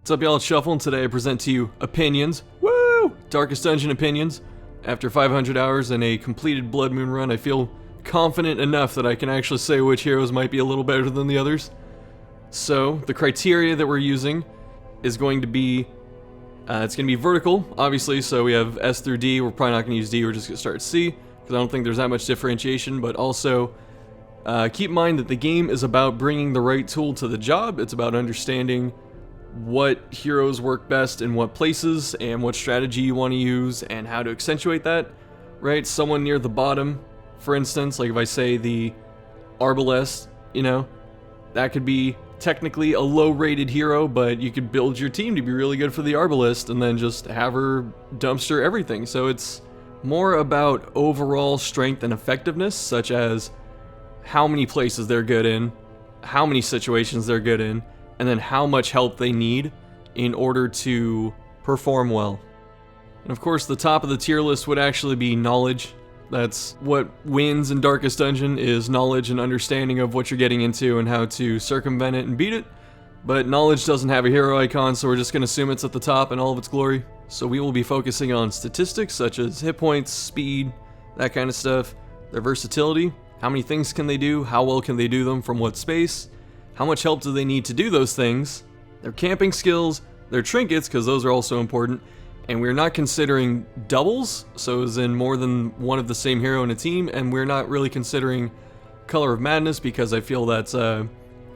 What's up, y'all? It's Shuffle, and today I present to you opinions. Woo! Darkest Dungeon opinions. After 500 hours and a completed Blood Moon run, I feel confident enough that I can actually say which heroes might be a little better than the others. So, the criteria that we're using is going to be, it's going to be vertical, obviously, so we have S through D. We're probably not going to use D, we're just going to start at C, because I don't think there's that much differentiation, but also, keep in mind that the game is about bringing the right tool to the job. It's about understanding what heroes work best in what places and what strategy you want to use and how to accentuate that, right? Someone near the bottom, for instance, like if I say the Arbalest, you know, that could be technically a low-rated hero, but you could build your team to be really good for the Arbalest and then just have her dumpster everything. So it's more about overall strength and effectiveness, such as how many places they're good in, how many situations they're good in, and then how much help they need in order to perform well. And of course, the top of the tier list would actually be knowledge. That's what wins in Darkest Dungeon, is knowledge and understanding of what you're getting into and how to circumvent it and beat it. But knowledge doesn't have a hero icon, so we're just going to assume it's at the top in all of its glory. So we will be focusing on statistics such as hit points, speed, that kind of stuff, their versatility, how many things can they do, how well can they do them from what space, how much help do they need to do those things, their camping skills, their trinkets, because those are also important, and we're not considering doubles, so as in more than one of the same hero in a team, and we're not really considering Color of Madness because I feel that's a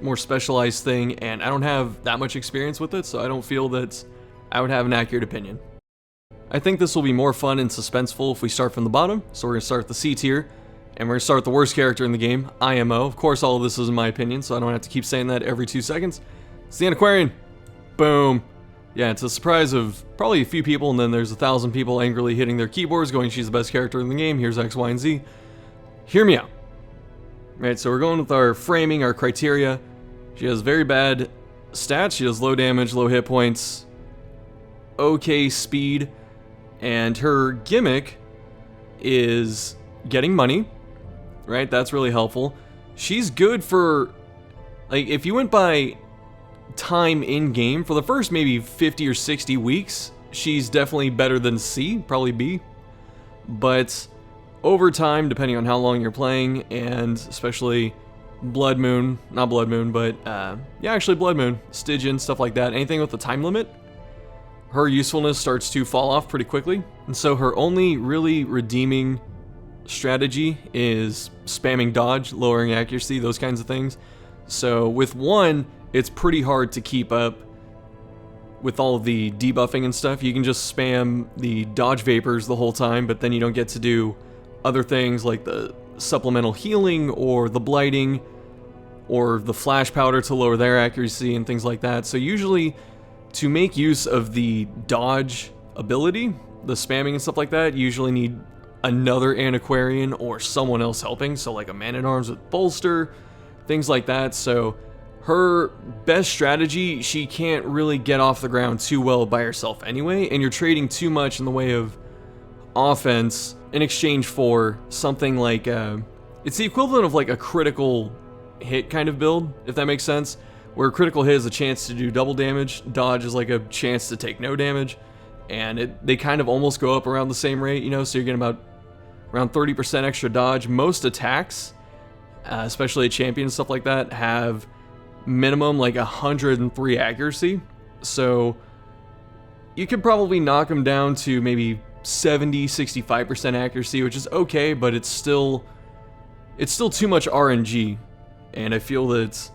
more specialized thing, and I don't have that much experience with it, so I don't feel that I would have an accurate opinion. I think this will be more fun and suspenseful if we start from the bottom, so we're going to start with the C tier. And we're going to start with the worst character in the game, IMO. Of course, all of this is in my opinion, so I don't have to keep saying that every 2 seconds. It's the Antiquarian. Boom. Yeah, it's a surprise of probably a few people, and then there's 1,000 people angrily hitting their keyboards going, she's the best character in the game, here's X, Y, and Z. Hear me out. Right, so we're going with our framing, our criteria. She has very bad stats. She has low damage, low hit points, okay speed, and her gimmick is getting money. Right, that's really helpful. She's good for, like, if you went by time in game, for the first maybe 50 or 60 weeks, she's definitely better than C, probably B. But over time, depending on how long you're playing, and especially Blood Moon, not Blood Moon, but yeah, actually Blood Moon, Stygian, stuff like that, anything with a time limit, her usefulness starts to fall off pretty quickly. And so her only really redeeming strategy is spamming dodge, lowering accuracy, those kinds of things. So with one, it's pretty hard to keep up with all of the debuffing and stuff. You can just spam the dodge vapors the whole time, but then you don't get to do other things like the supplemental healing or the blighting or the flash powder to lower their accuracy and things like that. So usually to make use of the dodge ability, the spamming and stuff like that, you usually need another Antiquarian or someone else helping, so like a man-at-arms with bolster, things like that. So her best strategy, she can't really get off the ground too well by herself anyway, and you're trading too much in the way of offense in exchange for something like it's the equivalent of like a critical hit kind of build, if that makes sense, where a critical hit is a chance to do double damage, dodge is like a chance to take no damage, and they kind of almost go up around the same rate, you know, so you're getting about around 30% extra dodge. Most attacks, especially a champion and stuff like that, have minimum like 103 accuracy, so you could probably knock them down to maybe 70-65% accuracy, which is okay, but it's still too much RNG, and I feel that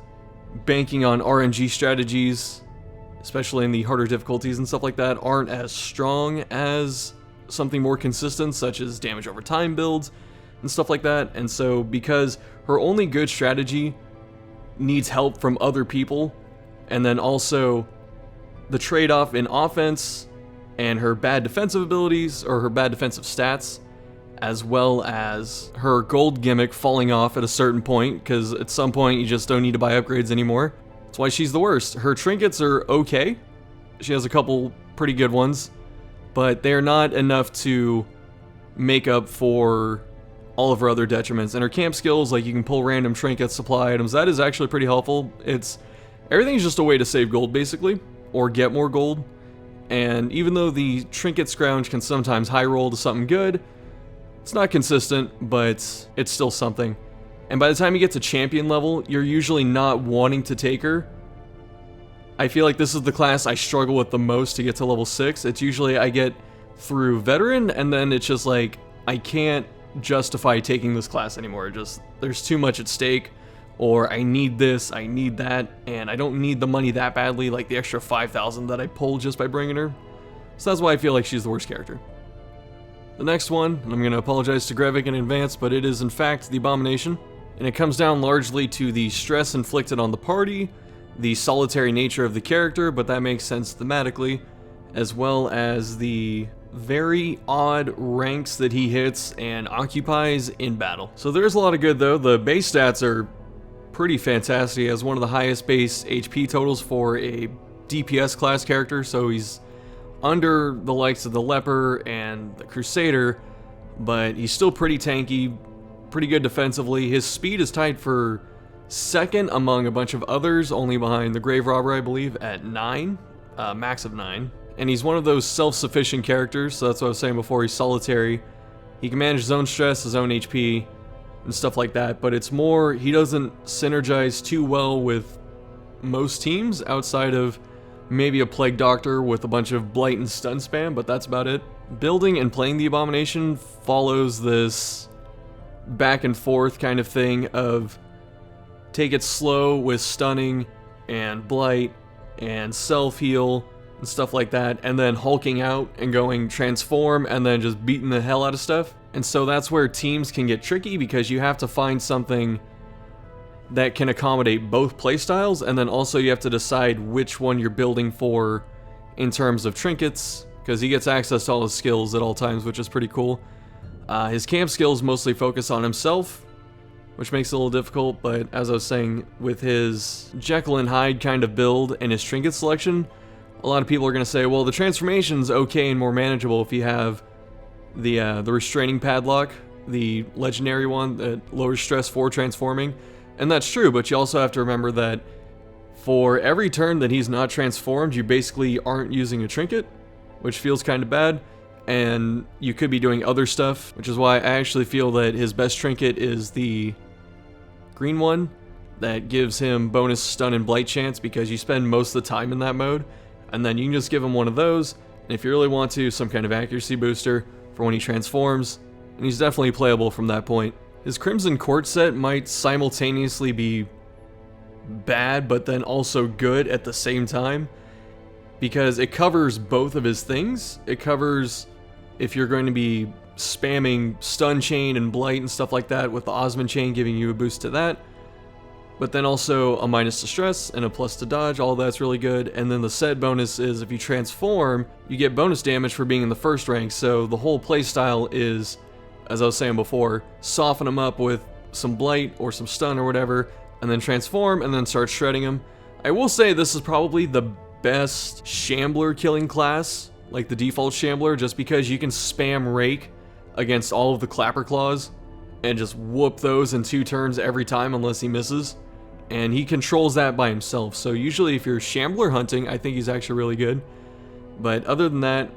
banking on RNG strategies, especially in the harder difficulties and stuff like that, aren't as strong as something more consistent, such as damage over time builds and stuff like that. And so because her only good strategy needs help from other people, and then also the trade-off in offense and her bad defensive abilities, or her bad defensive stats, as well as her gold gimmick falling off at a certain point, because at some point you just don't need to buy upgrades anymore. That's why she's the worst. Her trinkets are okay. She has a couple pretty good ones, but they're not enough to make up for all of her other detriments. And her camp skills, like you can pull random trinkets, supply items, that is actually pretty helpful. Everything's just a way to save gold, basically. or get more gold. And even though the trinket scrounge can sometimes high roll to something good, it's not consistent, but it's still something. And by the time you get to champion level, you're usually not wanting to take her. I feel like this is the class I struggle with the most to get to level 6. It's usually I get through veteran, and then it's just like, I can't justify taking this class anymore. There's too much at stake, or I need this, I need that, and I don't need the money that badly, like the extra 5,000 that I pulled just by bringing her. So that's why I feel like she's the worst character. The next one, and I'm going to apologize to Grevik in advance, but it is in fact the Abomination. And it comes down largely to the stress inflicted on the party, the solitary nature of the character, but that makes sense thematically, as well as the very odd ranks that he hits and occupies in battle. So there's a lot of good though. The base stats are pretty fantastic. He has one of the highest base HP totals for a DPS class character, so he's under the likes of the Leper and the Crusader, but he's still pretty tanky, pretty good defensively. His speed is tied for second among a bunch of others, only behind the Grave Robber, I believe, at 9, max of 9. And he's one of those self-sufficient characters, so that's what I was saying before, he's solitary. He can manage his own stress, his own HP, and stuff like that, but it's more, he doesn't synergize too well with most teams outside of maybe a Plague Doctor with a bunch of blight and stun spam, but that's about it. Building and playing the Abomination follows this back and forth kind of thing of take it slow with stunning and blight and self-heal and stuff like that, and then hulking out and going transform and then just beating the hell out of stuff. And so that's where teams can get tricky, because you have to find something that can accommodate both playstyles, and then also you have to decide which one you're building for in terms of trinkets, because he gets access to all his skills at all times, which is pretty cool. His camp skills mostly focus on himself, which makes it a little difficult, but as I was saying, with his Jekyll and Hyde kind of build and his trinket selection, a lot of people are going to say, well, the transformation's okay and more manageable if you have the restraining padlock, the legendary one that lowers stress for transforming. And that's true, but you also have to remember that for every turn that he's not transformed, you basically aren't using a trinket, which feels kind of bad, and you could be doing other stuff, which is why I actually feel that his best trinket is the green one that gives him bonus stun and blight chance, because you spend most of the time in that mode, and then you can just give him one of those, and if you really want to, some kind of accuracy booster for when he transforms, and he's definitely playable from that point. His Crimson Court set might simultaneously be bad, but then also good at the same time, because it covers both of his things. It covers if you're going to be spamming stun chain and blight and stuff like that, with the Osmond chain giving you a boost to that, but then also a minus to stress and a plus to dodge. All that's really good. And then the set bonus is if you transform, you get bonus damage for being in the first rank. So the whole playstyle is, as I was saying before, soften him up with some blight or some stun or whatever, and then transform and then start shredding him. I will say this is probably the best Shambler killing class, like the default Shambler, just because you can spam Rake against all of the Clapper Claws and just whoop those in 2 turns every time unless he misses. And he controls that by himself. So usually if you're Shambler hunting, I think he's actually really good. But other than that,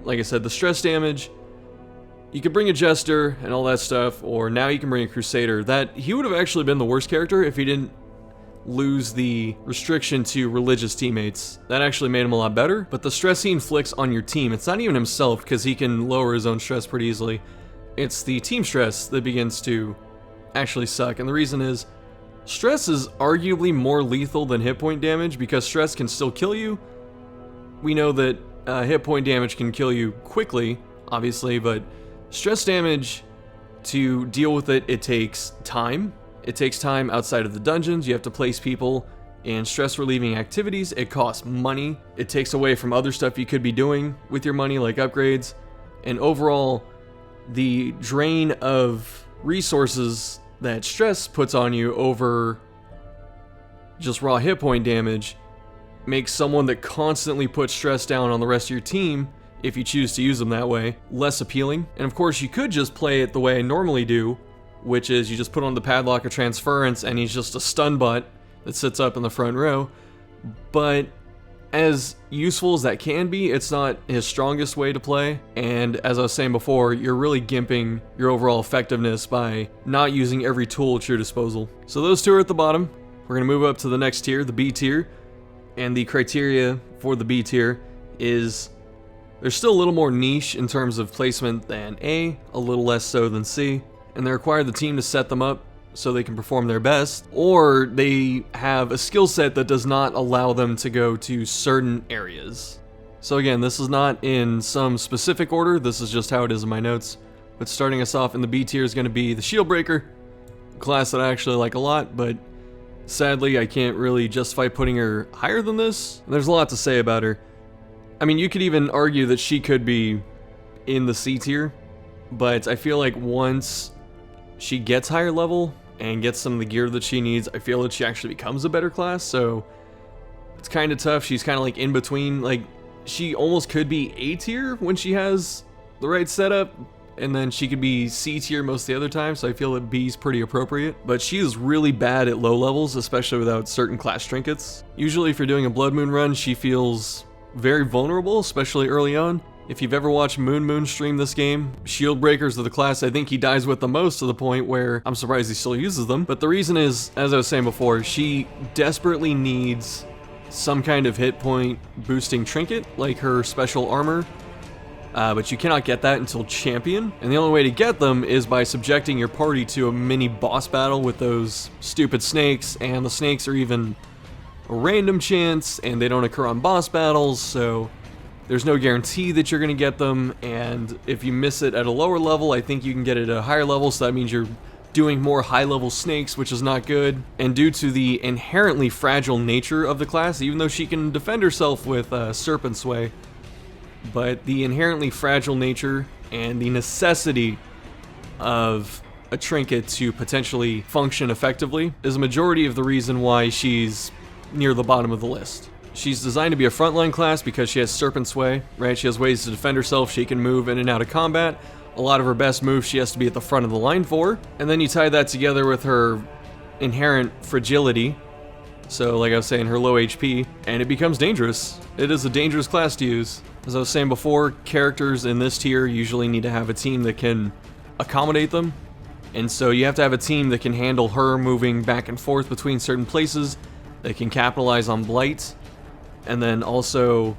like I said, the stress damage, you could bring a Jester and all that stuff, or now you can bring a Crusader. That he would have actually been the worst character if he didn't lose the restriction to religious teammates. That actually made him a lot better, but the stress he inflicts on your team, it's not even himself, because he can lower his own stress pretty easily. It's the team stress that begins to actually suck, and the reason is, stress is arguably more lethal than hit point damage, because stress can still kill you. We know that hit point damage can kill you quickly, obviously, but stress damage, to deal with it, it takes time. It takes time outside of the dungeons. You have to place people in stress relieving activities. It costs money. It takes away from other stuff you could be doing with your money, like upgrades. And overall, the drain of resources that stress puts on you over just raw hit point damage makes someone that constantly puts stress down on the rest of your team, if you choose to use them that way, less appealing. And of course, you could just play it the way I normally do, which is you just put on the Padlock of Transference and he's just a stun butt that sits up in the front row. But as useful as that can be, it's not his strongest way to play, and as I was saying before, you're really gimping your overall effectiveness by not using every tool at your disposal. So those two are at the bottom. We're going to move up to the next tier, the B tier, and the criteria for the B tier is they're still a little more niche in terms of placement than A, a little less so than C, and they require the team to set them up so they can perform their best, or they have a skill set that does not allow them to go to certain areas. So again, this is not in some specific order, this is just how it is in my notes, but starting us off in the B tier is going to be the Shieldbreaker, a class that I actually like a lot, but sadly I can't really justify putting her higher than this. There's a lot to say about her. I mean, you could even argue that she could be in the C tier, but I feel like once she gets higher level and gets some of the gear that she needs, I feel that she actually becomes a better class, so it's kind of tough. She's kind of like in between, like she almost could be A tier when she has the right setup, and then she could be C tier most of the other time, so I feel that B's pretty appropriate. But she is really bad at low levels, especially without certain class trinkets. Usually if you're doing a Blood Moon run, she feels very vulnerable, especially early on. If you've ever watched Moon stream this game, Shieldbreakers are the class I think he dies with the most, to the point where I'm surprised he still uses them. But the reason is, as I was saying before, she desperately needs some kind of hit point boosting trinket, like her special armor. But you cannot get that until Champion, and the only way to get them is by subjecting your party to a mini boss battle with those stupid snakes, and the snakes are even a random chance, and they don't occur on boss battles, so there's no guarantee that you're going to get them, and if you miss it at a lower level, I think you can get it at a higher level, so that means you're doing more high-level snakes, which is not good. And due to the inherently fragile nature of the class, even though she can defend herself with Serpent Sway, but the inherently fragile nature and the necessity of a trinket to potentially function effectively is a majority of the reason why she's near the bottom of the list. She's designed to be a frontline class because she has Serpent Sway, right? She has ways to defend herself, she can move in and out of combat. A lot of her best moves she has to be at the front of the line for. And then you tie that together with her inherent fragility, so like I was saying, her low HP, and it becomes dangerous. It is a dangerous class to use. As I was saying before, characters in this tier usually need to have a team that can accommodate them. And so you have to have a team that can handle her moving back and forth between certain places, that can capitalize on Blight. And then also,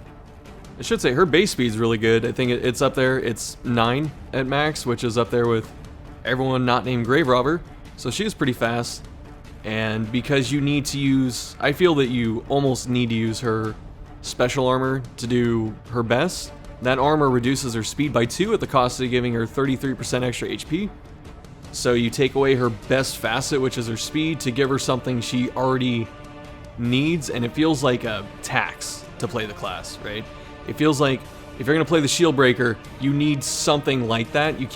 I should say her base speed's really good. I think it's up there. It's 9 at max, which is up there with everyone not named Grave Robber. So she is pretty fast. And because you need to use, I feel that you almost need to use her special armor to do her best. That armor reduces her speed by 2 at the cost of giving her 33% extra HP. So you take away her best facet, which is her speed, to give her something she already needs, and it feels like a tax to play the class, right? It feels like if you're going to play the Shieldbreaker, you need something like that. You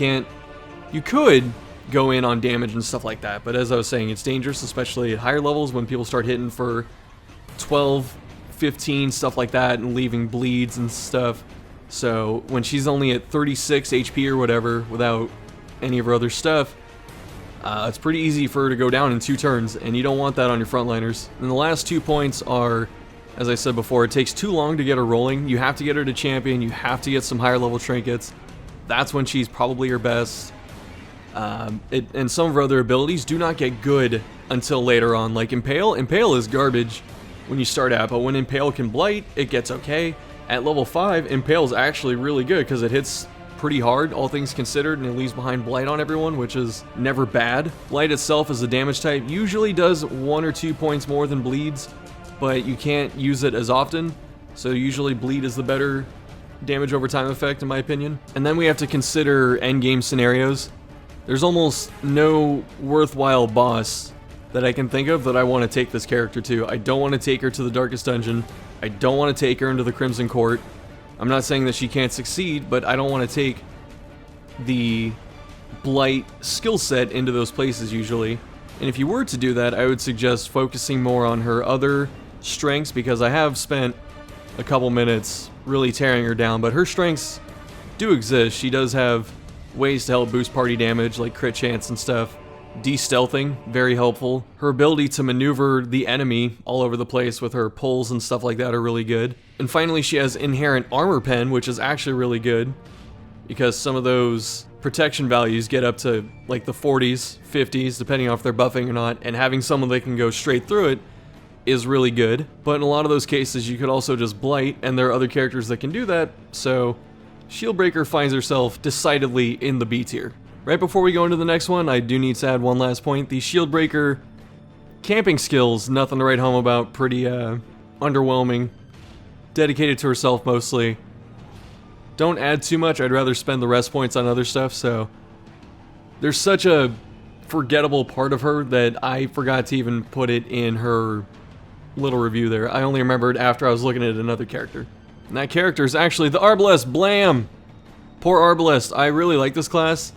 could go in on damage and stuff like that, but as I was saying, it's dangerous, especially at higher levels when people start hitting for 12, 15, stuff like that, and leaving bleeds and stuff. So when she's only at 36 HP or whatever, without any of her other stuff, it's pretty easy for her to go down in 2 turns, and you don't want that on your frontliners. And the last 2 points are, as I said before, it takes too long to get her rolling. You have to get her to Champion, you have to get some higher level trinkets. That's when she's probably her best. And some of her other abilities do not get good until later on, like Impale. Impale is garbage when you start out, but when Impale can Blight, it gets okay. At level 5, Impale is actually really good because it hits pretty hard, all things considered, and it leaves behind Blight on everyone, which is never bad. Blight itself as a damage type usually does 1 or 2 points more than bleeds, but you can't use it as often, so usually bleed is the better damage over time effect in my opinion. And then we have to consider endgame scenarios. There's almost no worthwhile boss that I can think of that I want to take this character to. I don't want to take her to the Darkest Dungeon. I don't want to take her into the Crimson Court. I'm not saying that she can't succeed, but I don't want to take the Blight skill set into those places usually. And if you were to do that, I would suggest focusing more on her other strengths, because I have spent a couple minutes really tearing her down, but her strengths do exist. She does have ways to help boost party damage, like crit chance and stuff. de-stealthing, very helpful. Her ability to maneuver the enemy all over the place with her pulls and stuff like that are really good. And finally, she has inherent armor pen, which is actually really good because some of those protection values get up to like the 40s, 50s, depending on if they're buffing or not, and having someone that can go straight through it is really good. But in a lot of those cases, you could also just blight, and there are other characters that can do that, so Shieldbreaker finds herself decidedly in the B tier. Right before we go into the next one, I do need to add one last point. The Shieldbreaker camping skills, nothing to write home about, pretty underwhelming. Dedicated to herself mostly. Don't add too much, I'd rather spend the rest points on other stuff, so there's such a forgettable part of her that I forgot to even put it in her little review there. I only remembered after I was looking at another character. And that character is actually the Arbalest. Blam! Poor Arbalest. I really like this class,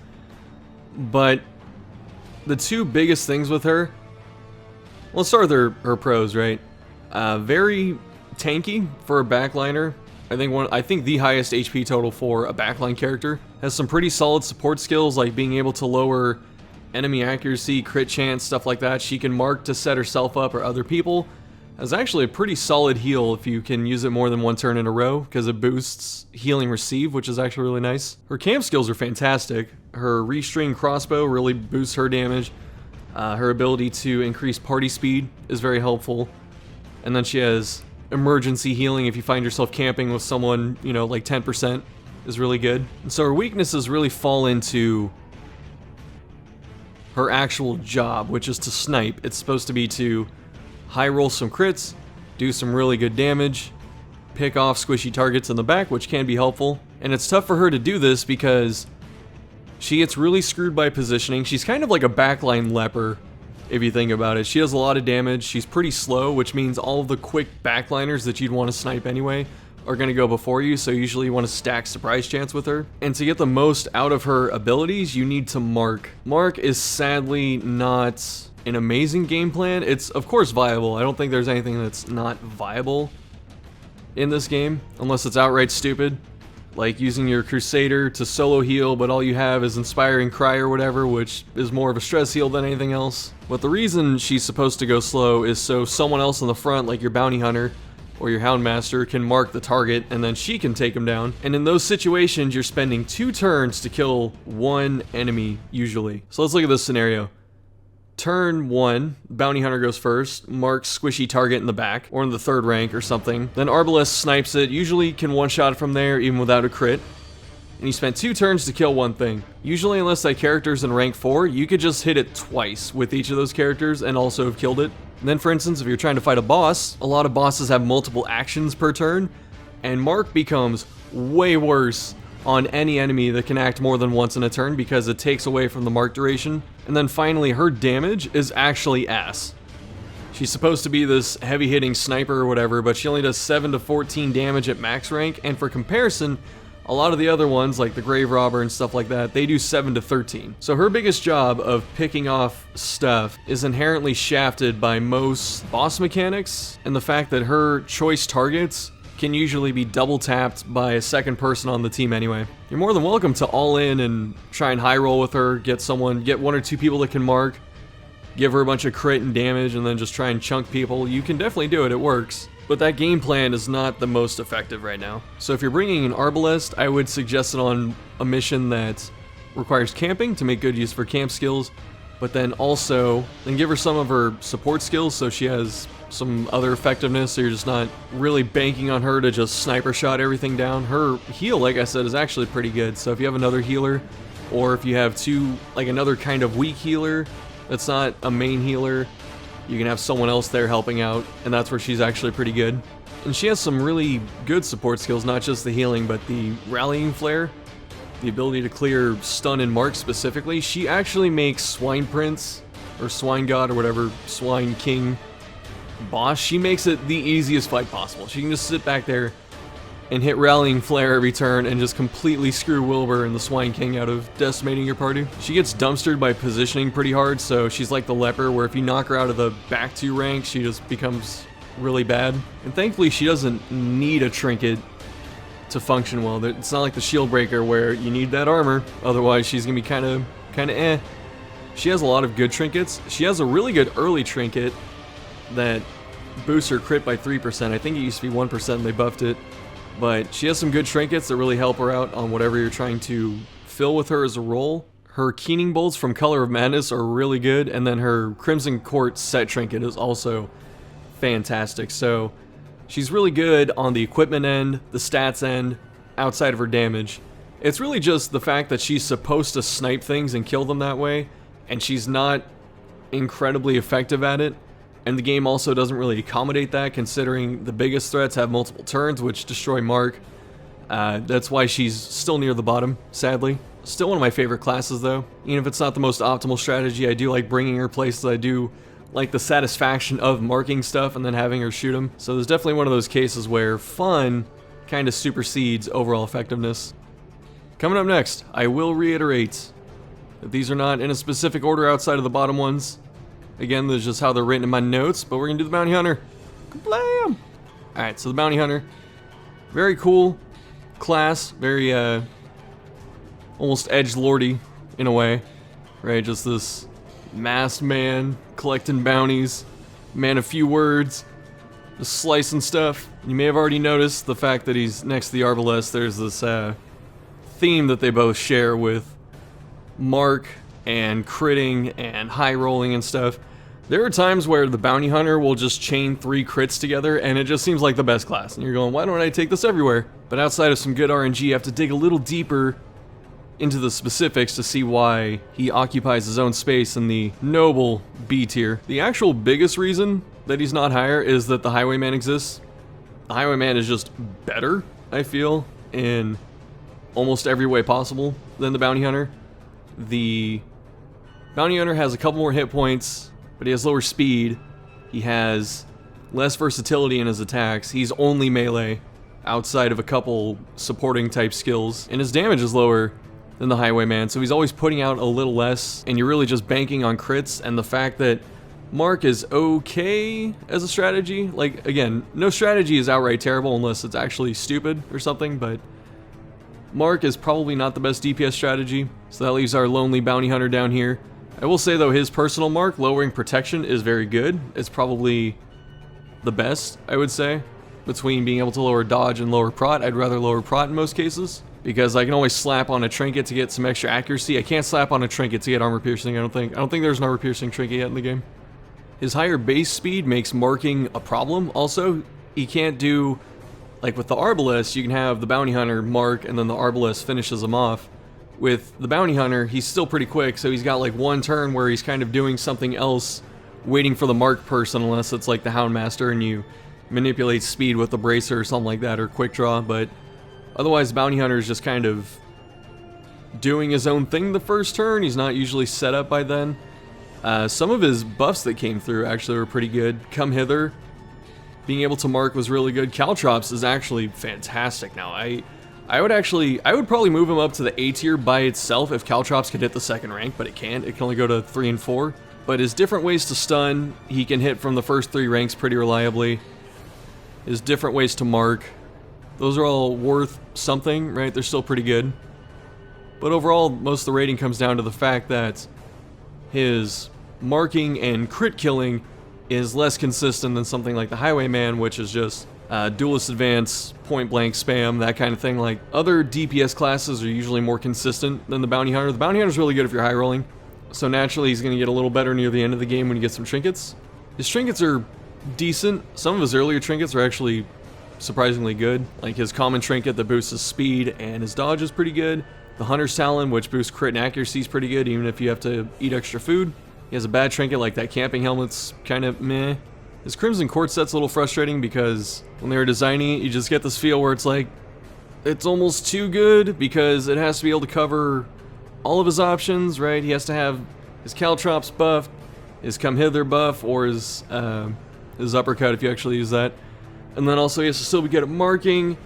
but the two biggest things with her, let's start with her pros, right? Very tanky for a backliner. I think the highest HP total for a backline character. Has some pretty solid support skills, like being able to lower enemy accuracy, crit chance, stuff like that. She can mark to set herself up or other people. Has actually a pretty solid heal if you can use it more than one turn in a row, because it boosts healing receive, which is actually really nice. Her camp skills are fantastic. Her restring crossbow really boosts her damage. Her ability to increase party speed is very helpful. And then she has emergency healing if you find yourself camping with someone, you know, like 10% is really good. And so her weaknesses really fall into her actual job, which is to snipe. It's supposed to be to high roll some crits, do some really good damage, pick off squishy targets in the back, which can be helpful. And it's tough for her to do this because she gets really screwed by positioning. She's kind of like a backline Leper, if you think about it. She does a lot of damage. She's pretty slow, which means all of the quick backliners that you'd want to snipe anyway are going to go before you, so usually you want to stack surprise chance with her. And to get the most out of her abilities, you need to mark. Mark is sadly not an amazing game plan. It's of course viable. I don't think there's anything that's not viable in this game, unless it's outright stupid. Like using your Crusader to solo heal, but all you have is Inspiring Cry or whatever, which is more of a stress heal than anything else. But the reason she's supposed to go slow is so someone else in the front, like your Bounty Hunter or your Houndmaster, can mark the target and then she can take him down. And in those situations, you're spending 2 turns to kill one enemy, usually. So let's look at this scenario. Turn 1, Bounty Hunter goes first, marks squishy target in the back, or in the 3rd rank or something. Then Arbalest snipes it, usually can one-shot from there even without a crit. And you spent 2 turns to kill one thing. Usually, unless that character's in rank 4, you could just hit it twice with each of those characters and also have killed it. And then for instance, if you're trying to fight a boss, a lot of bosses have multiple actions per turn, and Mark becomes way worse on any enemy that can act more than once in a turn because it takes away from the mark duration. And then finally, her damage is actually ass. She's supposed to be this heavy-hitting sniper or whatever, but she only does 7 to 14 damage at max rank, and for comparison, a lot of the other ones, like the Grave Robber and stuff like that, they do 7 to 13. So her biggest job of picking off stuff is inherently shafted by most boss mechanics, and the fact that her choice targets can usually be double tapped by a second person on the team anyway. You're more than welcome to all in and try and high roll with her, get 1 or 2 people that can mark, give her a bunch of crit and damage, and then just try and chunk people. You can definitely do it, it works. But that game plan is not the most effective right now. So if you're bringing an Arbalest, I would suggest it on a mission that requires camping to make good use for camp skills, but then also give her some of her support skills so she has some other effectiveness, so you're just not really banking on her to just sniper shot everything down. Her heal, like I said, is actually pretty good. So if you have another healer, or if you have another kind of weak healer that's not a main healer, you can have someone else there helping out, and that's where she's actually pretty good. And she has some really good support skills, not just the healing, but the rallying flare, the ability to clear stun and mark specifically. She actually makes Swine Prince, or Swine God, or whatever, Swine King boss, she makes it the easiest fight possible. She can just sit back there and hit Rallying Flare every turn and just completely screw Wilbur and the Swine King out of decimating your party. She gets dumpstered by positioning pretty hard, so she's like the Leper, where if you knock her out of the back 2 ranks, she just becomes really bad. And thankfully, she doesn't need a trinket to function well. It's not like the Shieldbreaker where you need that armor, otherwise she's gonna be kind of eh. She has a lot of good trinkets. She has a really good early trinket that boosts her crit by 3%. I think it used to be 1% and they buffed it. But she has some good trinkets that really help her out on whatever you're trying to fill with her as a role. Her Keening Bolts from Color of Madness are really good, and then her Crimson Court set trinket is also fantastic. So she's really good on the equipment end, the stats end, outside of her damage. It's really just the fact that she's supposed to snipe things and kill them that way, and she's not incredibly effective at it. And the game also doesn't really accommodate that, considering the biggest threats have multiple turns, which destroy Mark. That's why she's still near the bottom, sadly. Still one of my favorite classes, though. Even if it's not the most optimal strategy, I do like bringing her places. I do like the satisfaction of marking stuff and then having her shoot them. So there's definitely one of those cases where fun kind of supersedes overall effectiveness. Coming up next, I will reiterate that these are not in a specific order outside of the bottom ones. Again, that's just how they're written in my notes, but we're going to do the Bounty Hunter. Kablam! Alright, so the Bounty Hunter. Very cool class. Very, almost edgelordy in a way. Right, just this masked man collecting bounties. Man of few words. Just slicing stuff. You may have already noticed the fact that he's next to the Arbalest. There's this, theme that they both share with Mark and critting and high rolling and stuff. There are times where the Bounty Hunter will just chain 3 crits together and it just seems like the best class. And you're going, why don't I take this everywhere? But outside of some good RNG, you have to dig a little deeper into the specifics to see why he occupies his own space in the noble B tier. The actual biggest reason that he's not higher is that the Highwayman exists. The Highwayman is just better, I feel, in almost every way possible than the Bounty Hunter. The Bounty Hunter has a couple more hit points, but he has lower speed. He has less versatility in his attacks. He's only melee outside of a couple supporting type skills, and his damage is lower than the Highwayman, so he's always putting out a little less, and you're really just banking on crits. And the fact that Mark is okay as a strategy, like, again, no strategy is outright terrible unless it's actually stupid or something, but Mark is probably not the best DPS strategy, so that leaves our lonely Bounty Hunter down here. I will say though, his personal mark, lowering protection, is very good. It's probably the best, I would say. Between being able to lower dodge and lower prot, I'd rather lower prot in most cases, because I can always slap on a trinket to get some extra accuracy. I can't slap on a trinket to get armor piercing, I don't think. There's an armor piercing trinket yet in the game. His higher base speed makes marking a problem. Also, he can't do, like with the Arbalest, you can have the Bounty Hunter mark and then the Arbalest finishes him off. With the Bounty Hunter, he's still pretty quick, so he's got like one turn where he's kind of doing something else, waiting for the mark person, unless it's like the Houndmaster and you manipulate speed with the Bracer or something like that, or Quick Draw. But otherwise, Bounty Hunter is just kind of doing his own thing the first turn. He's not usually set up by then. Some of his buffs that came through actually were pretty good. Come Hither, being able to mark was really good. Caltrops is actually fantastic now. I would probably move him up to the A tier by itself if Caltrops could hit the second rank, but it can't. It can only go to 3 and 4. But his different ways to stun, he can hit from the first 3 ranks pretty reliably. His different ways to mark, those are all worth something, right? They're still pretty good. But overall, most of the rating comes down to the fact that his marking and crit killing is less consistent than something like the Highwayman, which is just duelist advance, point blank spam, that kind of thing. Like, other DPS classes are usually more consistent than the Bounty Hunter. The Bounty Hunter is really good if you're high rolling, so naturally he's going to get a little better near the end of the game when you get some trinkets. His trinkets are decent. Some of his earlier trinkets are actually surprisingly good. Like his common trinket that boosts his speed and his dodge is pretty good. The Hunter's Talon, which boosts crit and accuracy, is pretty good even if you have to eat extra food. He has a bad trinket like that camping helmet's kind of meh. His Crimson Court set's a little frustrating because when they were designing it, you just get this feel where it's like, it's almost too good because it has to be able to cover all of his options, right? He has to have his Caltrops buff, his Come Hither buff, or his uppercut if you actually use that. And then also he has to still be good at marking.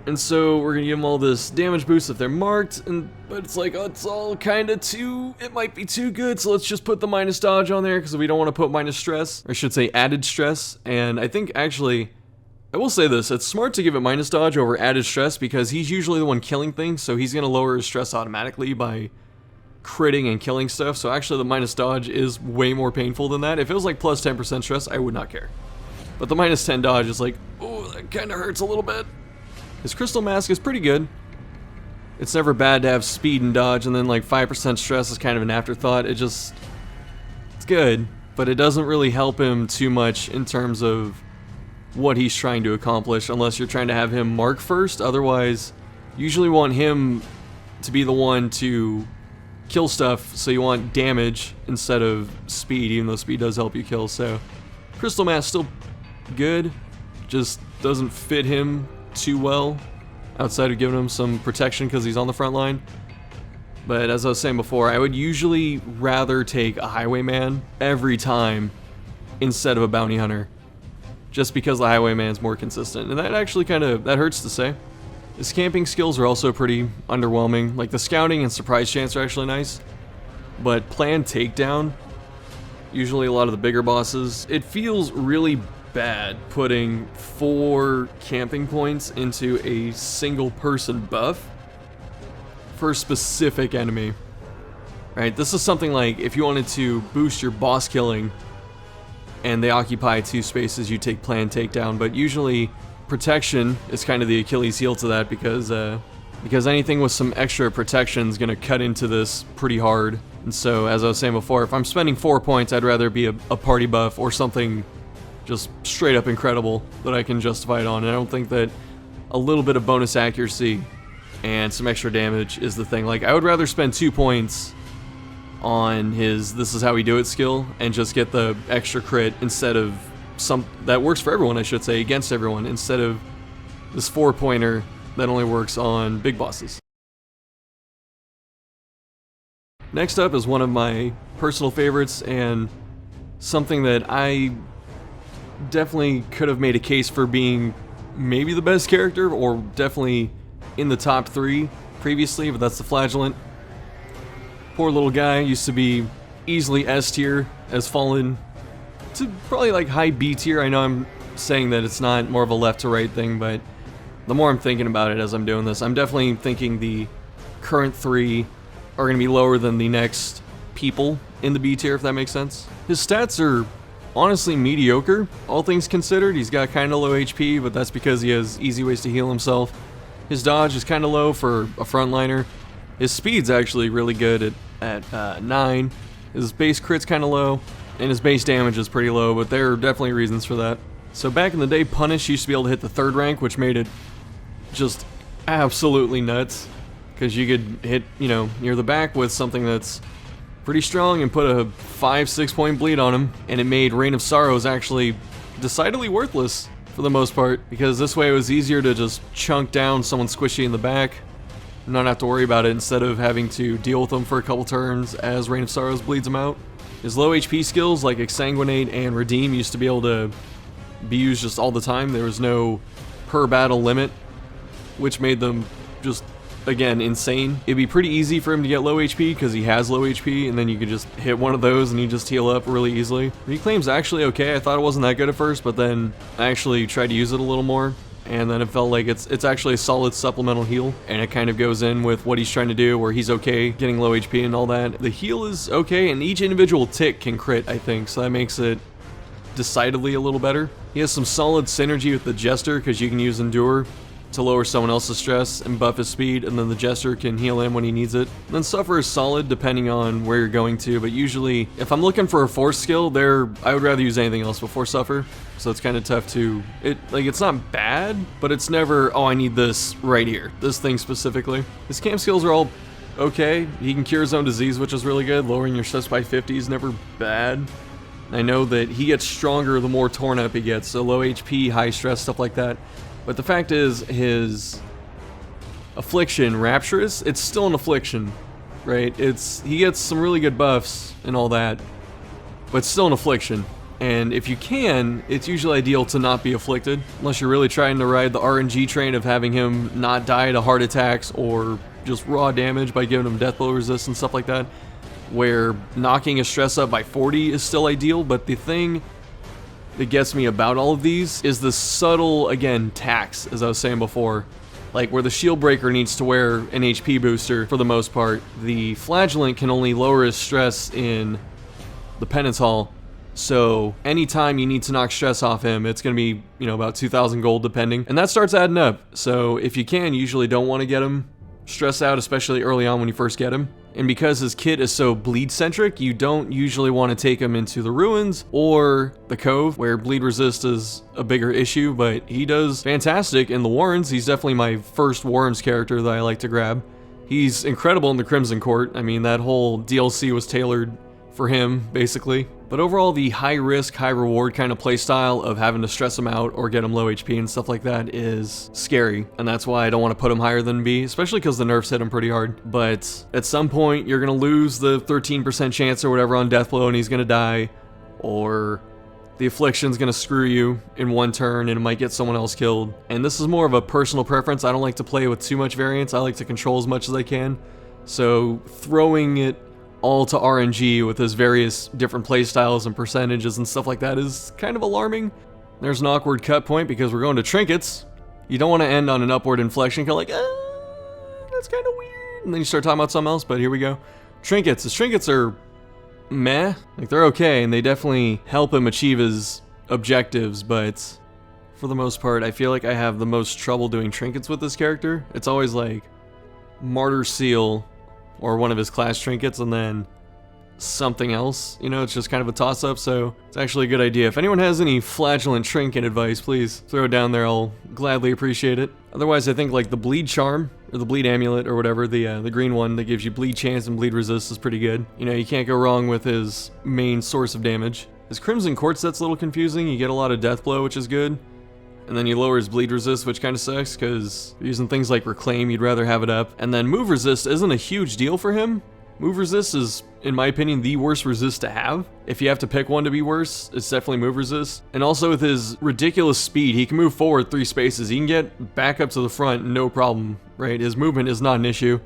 And so we're gonna give them all this damage boost if they're marked, but it's like, oh, it's all kind of too, it might be too good, so let's just put the minus dodge on there because we don't want to put minus stress, or I should say added stress. And I think actually, I will say this, it's smart to give it minus dodge over added stress because he's usually the one killing things, so he's gonna lower his stress automatically by critting and killing stuff, so actually the minus dodge is way more painful than that. If it was like plus 10% stress, I would not care. But the minus 10 dodge is like, oh, that kind of hurts a little bit. His crystal mask is pretty good. It's never bad to have speed and dodge, and then like 5% stress is kind of an afterthought. It's good, but it doesn't really help him too much in terms of what he's trying to accomplish, unless you're trying to have him mark first. Otherwise, you usually want him to be the one to kill stuff, so you want damage instead of speed, even though speed does help you kill. So crystal mask still good, just doesn't fit him too well outside of giving him some protection because he's on the front line. But as I was saying before, I would usually rather take a highwayman every time instead of a bounty hunter, just because the highwayman's more consistent. And that actually that hurts to say. His camping skills are also pretty underwhelming. Like the scouting and surprise chance are actually nice, but planned takedown, usually a lot of the bigger bosses, it feels really bad putting 4 camping points into a single person buff for a specific enemy. Right, this is something like if you wanted to boost your boss killing and they occupy 2 spaces, you take planned takedown, but usually protection is kind of the Achilles heel to that, because anything with some extra protection is going to cut into this pretty hard. And so, as I was saying before, if I'm spending 4 points, I'd rather be a party buff or something just straight up incredible that I can justify it on. And I don't think that a little bit of bonus accuracy and some extra damage is the thing. Like, I would rather spend 2 points on his "this is how we do it" skill and just get the extra crit instead of that works for everyone, I should say, against everyone, instead of this 4-pointer that only works on big bosses. Next up is one of my personal favorites, and something that I definitely could have made a case for being maybe the best character, or definitely in the top 3 previously, but that's the Flagellant. Poor little guy, used to be easily S tier, has fallen to probably like high B tier. I know I'm saying that it's not more of a left to right thing, but the more I'm thinking about it as I'm doing this, I'm definitely thinking the current 3 are going to be lower than the next people in the B tier, if that makes sense. His stats are honestly mediocre, all things considered. He's got kind of low HP, but that's because he has easy ways to heal himself. His dodge is kind of low for a frontliner. His speed's actually really good at 9. His base crit's kind of low, and his base damage is pretty low, but there are definitely reasons for that. So back in the day, Punish used to be able to hit the 3rd rank, which made it just absolutely nuts, because you could hit, near the back with something that's pretty strong and put a 5-6 point bleed on him, and it made Reign of Sorrows actually decidedly worthless for the most part, because this way it was easier to just chunk down someone squishy in the back and not have to worry about it, instead of having to deal with them for a couple turns as Reign of Sorrows bleeds him out. His low HP skills like Exsanguinate and Redeem used to be able to be used just all the time. There was no per battle limit, which made them just, again, insane. It'd be pretty easy for him to get low HP because he has low HP, and then you could just hit one of those and you just heal up really easily. Reclaim's actually okay. I thought it wasn't that good at first, but then I actually tried to use it a little more, and then it felt like it's actually a solid supplemental heal, and it kind of goes in with what he's trying to do, where he's okay getting low HP and all that. The heal is okay, and each individual tick can crit, I think, so that makes it decidedly a little better. He has some solid synergy with the Jester, because you can use Endure to lower someone else's stress and buff his speed, and then the Jester can heal him when he needs it. And then Suffer is solid depending on where you're going to, but usually if I'm looking for a force skill, I would rather use anything else before Suffer. So it's kind of tough to, it's not bad, but it's never, oh, I need this right here, this thing specifically. His camp skills are all okay. He can cure his own disease, which is really good. Lowering your stress by 50 is never bad. I know that he gets stronger the more torn up he gets, so low HP, high stress, stuff like that. But the fact is, his Affliction, Rapturous, it's still an Affliction, right? He gets some really good buffs and all that, but it's still an Affliction. And if you can, it's usually ideal to not be afflicted, unless you're really trying to ride the RNG train of having him not die to heart attacks or just raw damage by giving him death blow resist and stuff like that, where knocking his stress up by 40 is still ideal. But the thing that gets me about all of these is the subtle, again, tax, as I was saying before, Like where the Shieldbreaker needs to wear an HP booster for the most part, the Flagellant can only lower his stress in the Penance Hall. So anytime you need to knock stress off him, it's going to be, you know, about 2,000 gold depending. And that starts adding up. So if you can, you usually don't want to get him stressed out, especially early on when you first get him. And because his kit is so bleed-centric, you don't usually want to take him into the Ruins or the Cove, where bleed resist is a bigger issue, but he does fantastic in the Warrens. He's definitely my first Warrens character that I like to grab. He's incredible in the Crimson Court. I mean, that whole DLC was tailored for him, basically. But overall, the high risk, high reward kind of playstyle of having to stress him out or get him low HP and stuff like that is scary. And that's why I don't want to put him higher than B, especially because the nerfs hit him pretty hard. But at some point, you're going to lose the 13% chance or whatever on Deathblow and he's going to die. Or the Affliction's going to screw you in one turn and it might get someone else killed. And this is more of a personal preference. I don't like to play with too much variance. I like to control as much as I can. So throwing it all to RNG with his various different playstyles and percentages and stuff like that is kind of alarming. There's an awkward cut point because we're going to trinkets. You don't want to end on an upward inflection, kind of like, that's kind of weird. And then you start talking about something else, but here we go. Trinkets. His trinkets are meh. Like, they're okay, and they definitely help him achieve his objectives, but for the most part, I feel like I have the most trouble doing trinkets with this character. It's always like Martyr Seal or one of his class trinkets, and then something else. You know, it's just kind of a toss-up, so it's actually a good idea. If anyone has any Flagellant trinket advice, please throw it down there. I'll gladly appreciate it. Otherwise, I think like the Bleed Charm, or the Bleed Amulet, or whatever, the green one that gives you bleed chance and bleed resist is pretty good. You know, you can't go wrong with his main source of damage. His Crimson Court set's a little confusing. You get a lot of death blow, which is good. And then you lower his bleed resist, which kind of sucks, because using things like Reclaim, you'd rather have it up. And then move resist isn't a huge deal for him. Move resist is, in my opinion, the worst resist to have. If you have to pick one to be worse, it's definitely move resist. And also with his ridiculous speed, he can move forward 3 spaces. He can get back up to the front, no problem, right? His movement is not an issue.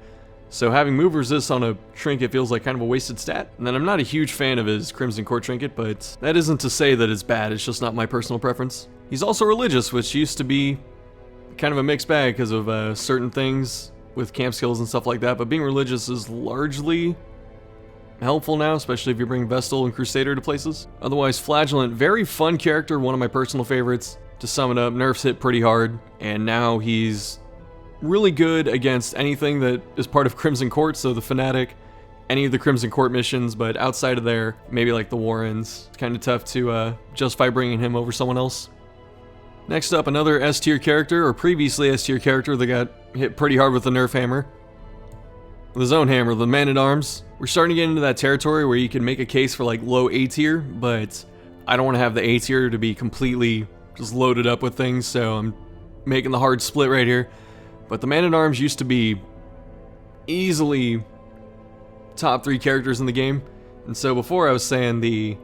So having move resist on a trinket feels like kind of a wasted stat. And then I'm not a huge fan of his Crimson Court trinket, but that isn't to say that it's bad, it's just not my personal preference. He's also religious, which used to be kind of a mixed bag because of certain things with camp skills and stuff like that, but being religious is largely helpful now, especially if you bring Vestal and Crusader to places. Otherwise, Flagellant, very fun character, one of my personal favorites. To sum it up, nerfs hit pretty hard, and now he's really good against anything that is part of Crimson Court, so the Fanatic, any of the Crimson Court missions, but outside of there, maybe like the Warrens, it's kind of tough to justify bringing him over someone else. Next up, another S tier character, or previously S tier character that got hit pretty hard with the nerf hammer. The Zone Hammer, the Man-at-Arms. We're starting to get into that territory where you can make a case for like low A tier, but I don't want to have the A tier to be completely just loaded up with things, so I'm making the hard split right here. But the Man-at-Arms used to be easily top 3 characters in the game, and so before I was saying the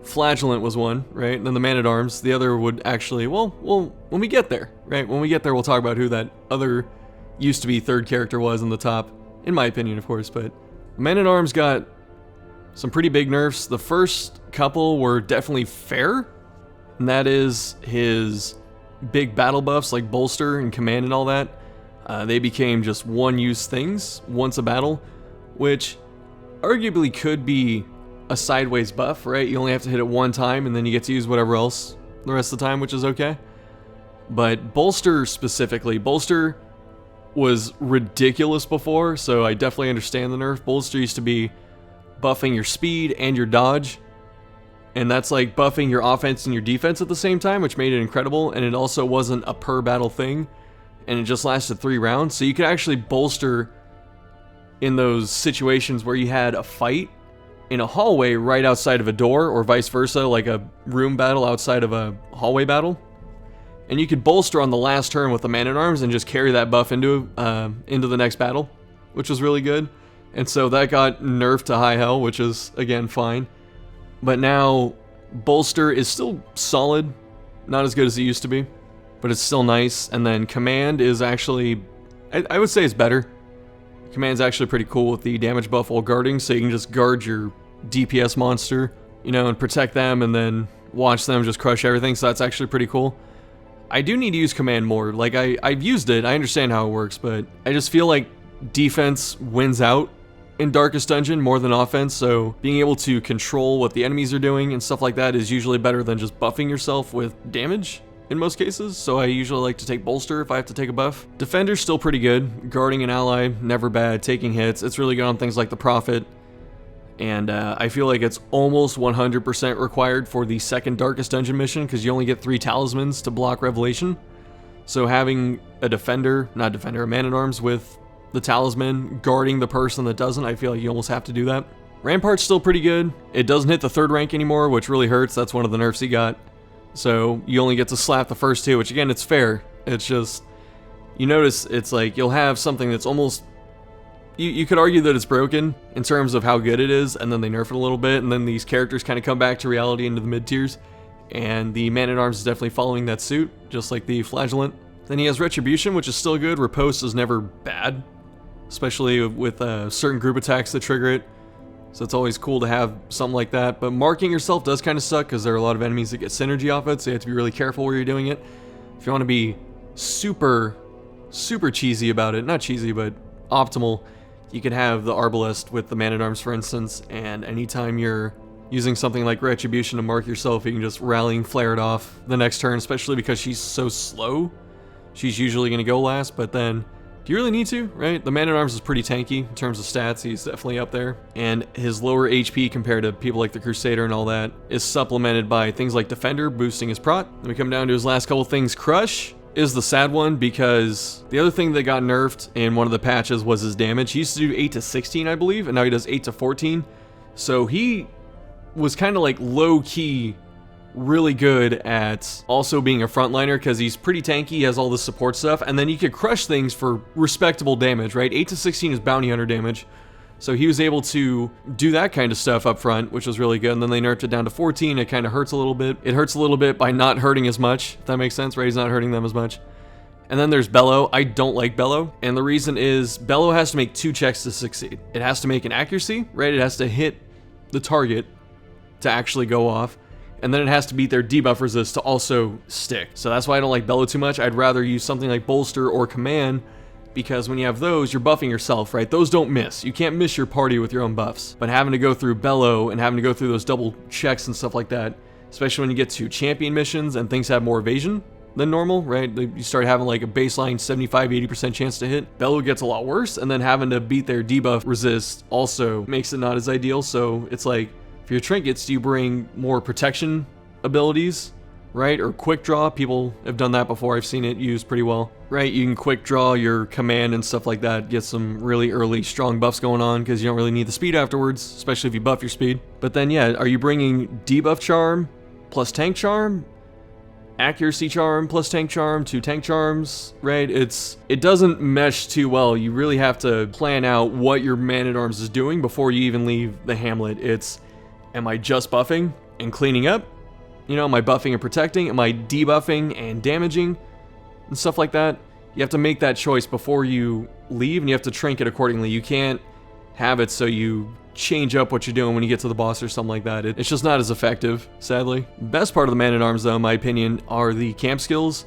Flagellant was one, right? And then the Man-at-Arms. The other would actually, well, when we get there, right? When we get there, we'll talk about who that other used to be 3rd character was in the top, in my opinion, of course. But Man-at-Arms got some pretty big nerfs. The first couple were definitely fair, and that is his big battle buffs like Bolster and Command and all that. They became just one-use things once a battle, which arguably could be a sideways buff, right? You only have to hit it one time and then you get to use whatever else the rest of the time, which is okay. But Bolster specifically, Bolster was ridiculous before, so I definitely understand the nerf. Bolster used to be buffing your speed and your dodge, and that's like buffing your offense and your defense at the same time, which made it incredible. And it also wasn't a per battle thing, and it just lasted 3 rounds, so you could actually bolster in those situations where you had a fight in a hallway right outside of a door, or vice versa, like a room battle outside of a hallway battle. And you could bolster on the last turn with the Man-at-Arms and just carry that buff into the next battle, which was really good. And so that got nerfed to high hell, which is, again, fine. But now, Bolster is still solid, not as good as it used to be, but it's still nice. And then Command is actually, I would say it's better. Command's actually pretty cool with the damage buff while guarding, so you can just guard your DPS monster, you know, and protect them, and then watch them just crush everything, so that's actually pretty cool. I do need to use command more. Like, I've used it, I understand how it works, but I just feel like defense wins out in Darkest Dungeon more than offense, so being able to control what the enemies are doing and stuff like that is usually better than just buffing yourself with damage in most cases, so I usually like to take Bolster if I have to take a buff. Defender's still pretty good. Guarding an ally, never bad. Taking hits, it's really good on things like the Prophet. And I feel like it's almost 100% required for the second Darkest Dungeon mission, because you only get 3 talismans to block Revelation. So having a Man-at-Arms with the talisman guarding the person that doesn't, I feel like you almost have to do that. Rampart's still pretty good. It doesn't hit the 3rd rank anymore, which really hurts. That's one of the nerfs he got. So you only get to slap the first 2, which again, it's fair. It's just, you notice it's like you'll have something that's almost, you could argue that it's broken in terms of how good it is, and then they nerf it a little bit, and then these characters kind of come back to reality into the mid-tiers, and the Man-at-Arms is definitely following that suit, just like the Flagellant. Then he has Retribution, which is still good. Riposte is never bad, especially with certain group attacks that trigger it. So it's always cool to have something like that. But marking yourself does kind of suck because there are a lot of enemies that get synergy off it, so you have to be really careful where you're doing it. If you want to be super cheesy about it, not cheesy, but optimal, you could have the Arbalest with the Man-at-Arms, for instance, and anytime you're using something like Retribution to mark yourself, you can just rally and flare it off the next turn, especially because she's so slow. She's usually going to go last, but then do you really need to, right? The Man-at-Arms is pretty tanky in terms of stats. He's definitely up there. And his lower HP compared to people like the Crusader and all that is supplemented by things like Defender, boosting his prot. Then we come down to his last couple things. Crush is the sad one because the other thing that got nerfed in one of the patches was his damage. He used to do 8 to 16, I believe, and now he does 8 to 14. So he was kind of like low-key really good at also being a frontliner because he's pretty tanky, he has all the support stuff, and then you could crush things for respectable damage, right? 8 to 16 is bounty hunter damage, so he was able to do that kind of stuff up front, which was really good. And then they nerfed it down to 14. It kind of hurts a little bit. It hurts a little bit by not hurting as much, if that makes sense, right? He's not hurting them as much. And then there's Bellow. I don't like Bellow, and the reason is Bellow has to make 2 checks to succeed. It has to make an accuracy, right? It has to hit the target to actually go off, and then it has to beat their debuff resist to also stick. So that's why I don't like Bellow too much. I'd rather use something like Bolster or Command, because when you have those, you're buffing yourself, right? Those don't miss. You can't miss your party with your own buffs. But having to go through Bellow and having to go through those double checks and stuff like that, especially when you get to champion missions and things have more evasion than normal, right? You start having like a baseline 75-80% chance to hit. Bellow gets a lot worse, and then having to beat their debuff resist also makes it not as ideal. So it's like, for your trinkets, do you bring more protection abilities, right? Or quick draw? People have done that before. I've seen it used pretty well, right? You can quick draw your command and stuff like that, get some really early strong buffs going on because you don't really need the speed afterwards, especially if you buff your speed. But then, yeah, are you bringing debuff charm plus tank charm? Accuracy charm plus tank charm, 2 tank charms, right? It doesn't mesh too well. You really have to plan out what your Man-at-Arms is doing before you even leave the hamlet. Am I just buffing and cleaning up? You know, am I buffing and protecting? Am I debuffing and damaging? And stuff like that. You have to make that choice before you leave, and you have to trinket accordingly. You can't have it so you change up what you're doing when you get to the boss or something like that. It's just not as effective, sadly. Best part of the Man-at-Arms, though, in my opinion, are the camp skills.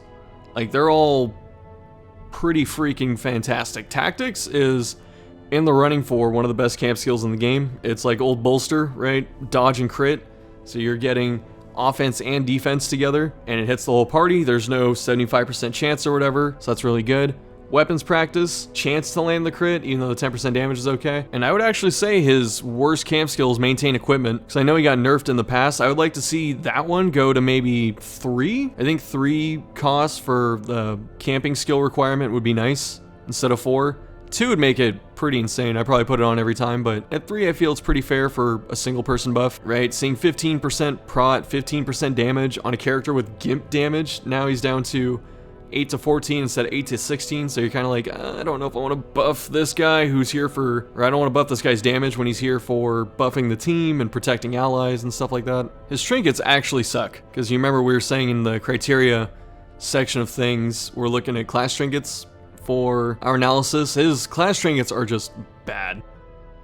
Like, they're all pretty freaking fantastic. Tactics is in the running for one of the best camp skills in the game. It's like old Bolster, right? Dodge and crit. So you're getting offense and defense together, and it hits the whole party. There's no 75% chance or whatever, so that's really good. Weapons practice, chance to land the crit, even though the 10% damage is okay. And I would actually say his worst camp skill is maintain equipment, because I know he got nerfed in the past. I would like to see that one go to maybe 3. I think 3 costs for the camping skill requirement would be nice, instead of 4. 2 would make it pretty insane. I probably put it on every time, but at 3 I feel it's pretty fair for a single person buff, right? Seeing 15% prot, 15% damage on a character with gimp damage. Now he's down to 8 to 14 instead of 8 to 16, so you're kind of like, I don't know if I want to buff this guy who's here for, or I don't want to buff this guy's damage when he's here for buffing the team and protecting allies and stuff like that. His trinkets actually suck, because you remember we were saying in the criteria section of things, we're looking at class trinkets for our analysis. His class trinkets are just bad.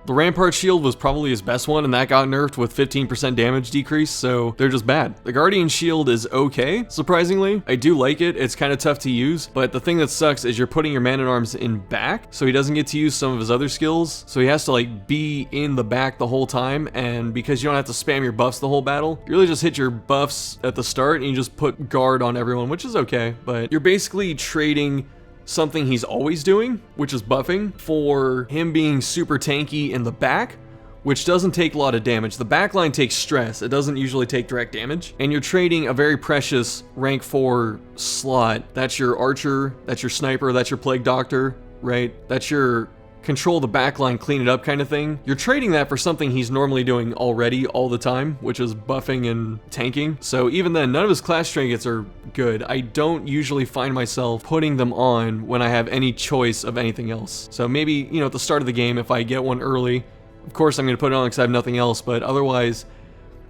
The Rampart Shield was probably his best one, and that got nerfed with 15% damage decrease, so they're just bad. The Guardian Shield is okay, surprisingly. I do like it. It's kind of tough to use, but the thing that sucks is you're putting your Man-at-Arms in back, so he doesn't get to use some of his other skills, so he has to like be in the back the whole time, and because you don't have to spam your buffs the whole battle, you really just hit your buffs at the start, and you just put guard on everyone, which is okay, but you're basically trading something he's always doing, which is buffing, for him being super tanky in the back, which doesn't take a lot of damage. The backline takes stress. It doesn't usually take direct damage. And you're trading a very precious rank 4 slot. That's your archer, that's your sniper, that's your plague doctor, right? That's your control the backline, clean it up kind of thing. You're trading that for something he's normally doing already all the time, which is buffing and tanking. So even then, none of his class trinkets are good. I don't usually find myself putting them on when I have any choice of anything else. So maybe, you know, at the start of the game, if I get one early, of course I'm going to put it on because I have nothing else, but otherwise,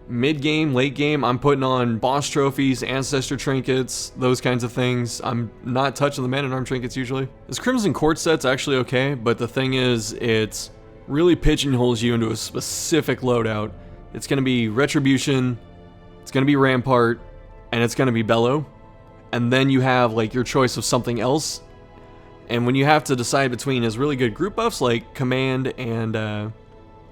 mid-game, late game, I'm putting on boss trophies, ancestor trinkets, those kinds of things. I'm not touching the Man-at-Arm trinkets usually. This Crimson Court set's actually okay, but the thing is, it really pigeonholes you into a specific loadout. It's going to be Retribution, it's going to be Rampart, and it's going to be Bellow. And then you have like your choice of something else. And when you have to decide between his really good group buffs like Command and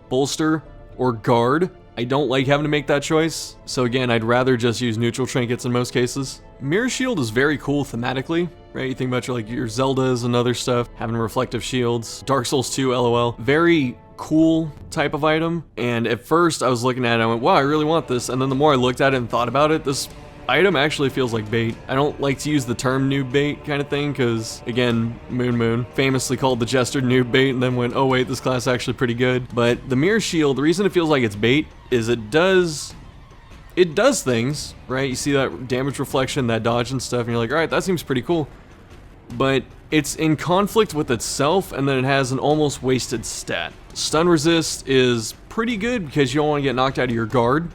Bolster or Guard, I don't like having to make that choice, so again, I'd rather just use neutral trinkets in most cases. Mirror Shield is very cool thematically, right? You think about your Zeldas and other stuff, having reflective shields. Dark Souls 2, LOL. Very cool type of item, and at first I was looking at it, I went, wow, I really want this, and then the more I looked at it and thought about it, this item actually feels like bait. I don't like to use the term noob bait kind of thing because, again, Moon famously called the Jester noob bait and then went, oh wait, this class is actually pretty good. But the Mirror Shield, the reason it feels like it's bait is it does things, right? You see that damage reflection, that dodge and stuff, and you're like, alright, that seems pretty cool. But it's in conflict with itself, and then it has an almost wasted stat. Stun resist is pretty good because you don't want to get knocked out of your guard.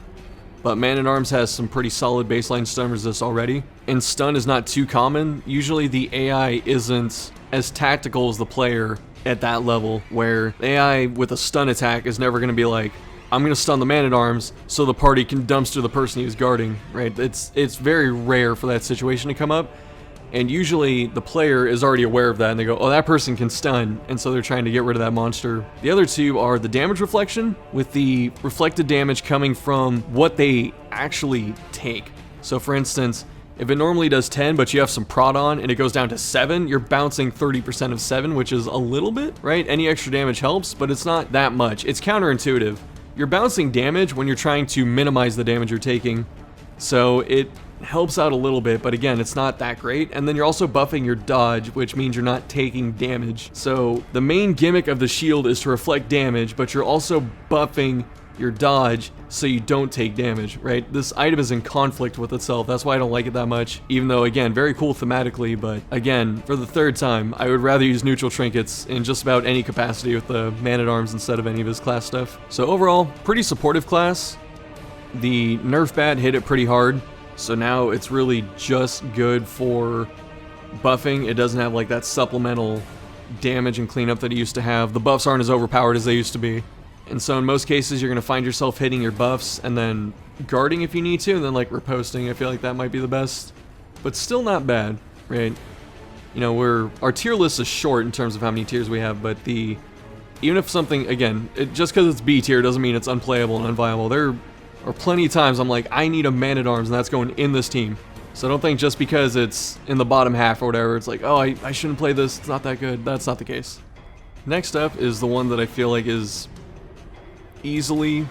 But Man-at-Arms has some pretty solid baseline stun resist already. And stun is not too common. Usually the AI isn't as tactical as the player at that level, where the AI with a stun attack is never going to be like, I'm going to stun the Man-at-Arms so the party can dumpster the person he's guarding, right? It's very rare for that situation to come up. And usually the player is already aware of that and they go, oh, that person can stun, and so they're trying to get rid of that monster. The other two are the damage reflection, with the reflected damage coming from what they actually take. So for instance, if it normally does 10 but you have some prod on and it goes down to 7, you're bouncing 30% of 7, which is a little bit, right? Any extra damage helps, but it's not that much. It's counterintuitive. You're bouncing damage when you're trying to minimize the damage you're taking, so it helps out a little bit, but again, it's not that great. And then you're also buffing your dodge, which means you're not taking damage. So the main gimmick of the shield is to reflect damage, but you're also buffing your dodge so you don't take damage, right? This item is in conflict with itself. That's why I don't like it that much, even though, again, very cool thematically, but again, for the third time, I would rather use neutral trinkets in just about any capacity with the Man-at-Arms instead of any of his class stuff. So overall, pretty supportive class. The nerf bat hit it pretty hard. So now it's really just good for buffing. It doesn't have like that supplemental damage and cleanup that it used to have. The buffs aren't as overpowered as they used to be. And so in most cases, you're going to find yourself hitting your buffs and then guarding if you need to, and then like riposting. I feel like that might be the best. But still not bad, right? You know, our tier list is short in terms of how many tiers we have, but even if something, again, just because it's B tier doesn't mean it's unplayable and unviable. There are plenty of times I'm like, I need a Man-at-Arms, and that's going in this team. So don't think just because it's in the bottom half or whatever, it's like, oh, I shouldn't play this, it's not that good. That's not the case. Next up is the one that I feel like is easily